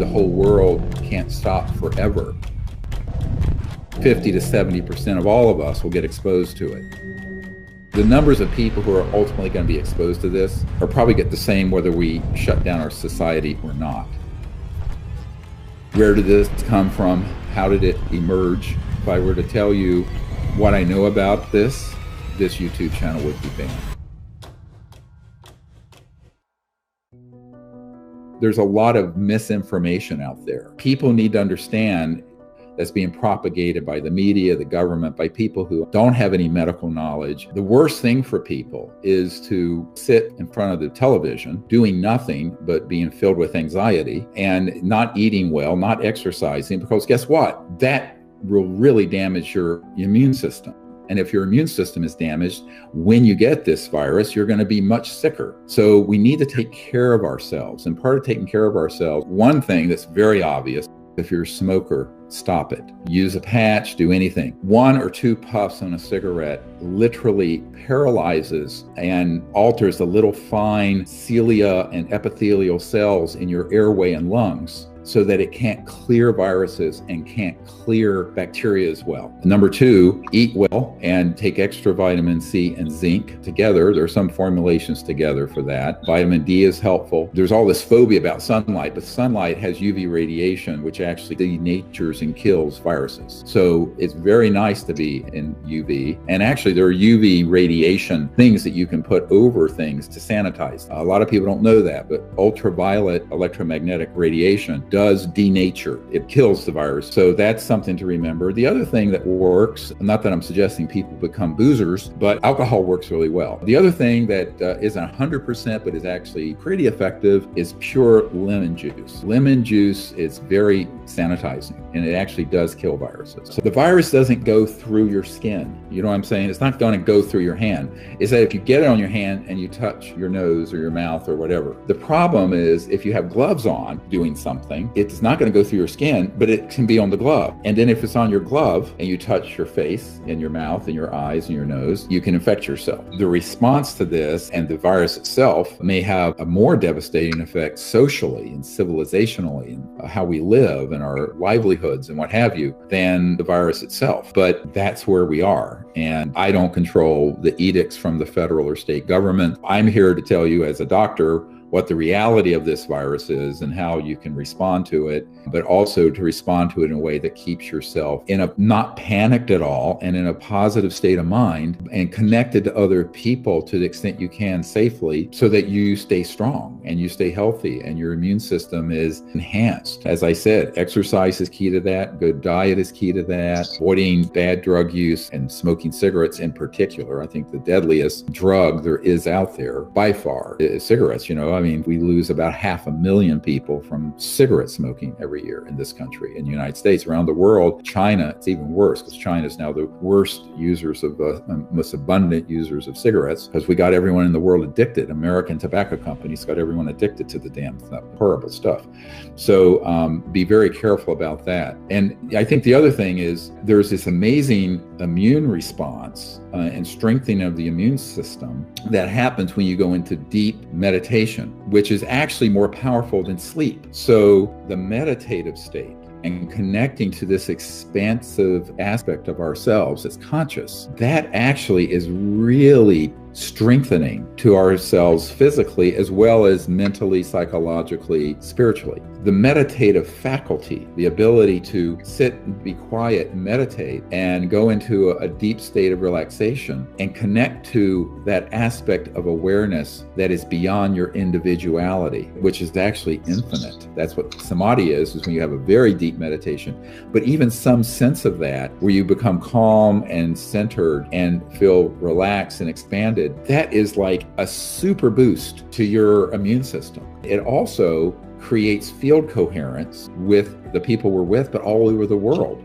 the whole world can't stop forever. 50 to 70% of all of us will get exposed to it. The numbers of people who are ultimately going to be exposed to this are probably get the same whether we shut down our society or not. Where did this come from? How did it emerge? If I were to tell you what I know about this YouTube channel would be banned. There's a lot of misinformation out there. People need to understand that's being propagated by the media, the government, by people who don't have any medical knowledge. The worst thing for people is to sit in front of the television doing nothing but being filled with anxiety and not eating well, not exercising, because guess what? That will really damage your immune system. And if your immune system is damaged, when you get this virus, you're going to be much sicker. So we need to take care of ourselves. And part of taking care of ourselves, one thing that's very obvious, if you're a smoker, stop it. Use a patch, do anything. 1 or 2 puffs on a cigarette literally paralyzes and alters the little fine cilia and epithelial cells in your airway and lungs, so that it can't clear viruses and can't clear bacteria as well. Number 2, eat well and take extra vitamin C and zinc together. There are some formulations together for that. Vitamin D is helpful. There's all this phobia about sunlight, but sunlight has UV radiation, which actually denatures and kills viruses. So it's very nice to be in UV. And actually there are UV radiation things that you can put over things to sanitize. A lot of people don't know that, but ultraviolet electromagnetic radiation does denature. It kills the virus. So that's something to remember. The other thing that works, not that I'm suggesting people become boozers, but alcohol works really well. The other thing that isn't 100% but is actually pretty effective is pure lemon juice. Lemon juice is very sanitizing and it actually does kill viruses. So the virus doesn't go through your skin. You know what I'm saying? It's not going to go through your hand. It's that if you get it on your hand and you touch your nose or your mouth or whatever. The problem is if you have gloves on doing something, it's not going to go through your skin, but it can be on the glove. And then if it's on your glove and you touch your face and your mouth and your eyes and your nose, you can infect yourself. The response to this and the virus itself may have a more devastating effect socially and civilizationally and how we live and our livelihoods and what have you than the virus itself. But that's where we are. And I don't control the edicts from the federal or state government. I'm here to tell you as a doctor what the reality of this virus is and how you can respond to it, but also to respond to it in a way that keeps yourself in a not panicked at all and in a positive state of mind and connected to other people to the extent you can safely so that you stay strong and you stay healthy and your immune system is enhanced. As I said, exercise is key to that. Good diet is key to that. Avoiding bad drug use and smoking cigarettes in particular. I think the deadliest drug there is out there by far is cigarettes. I mean, we lose about 500,000 people from cigarette smoking every year in this country, in the United States. Around the world, China, it's even worse because China is now the worst users of, most abundant users of cigarettes because we got everyone in the world addicted. American tobacco companies got everyone addicted to the damn horrible stuff. So be very careful about that. And I think the other thing is there's this amazing immune response and strengthening of the immune system that happens when you go into deep meditation, which is actually more powerful than sleep. So the meditative state and connecting to this expansive aspect of ourselves that's conscious, that actually is really strengthening to ourselves physically as well as mentally, psychologically, spiritually. The meditative faculty, the ability to sit and be quiet and meditate and go into a deep state of relaxation and connect to that aspect of awareness that is beyond your individuality, which is actually infinite. That's what samadhi is when you have a very deep meditation, but even some sense of that where you become calm and centered and feel relaxed and expanded. That is like a super boost to your immune system. It also creates field coherence with the people we're with, but all over the world.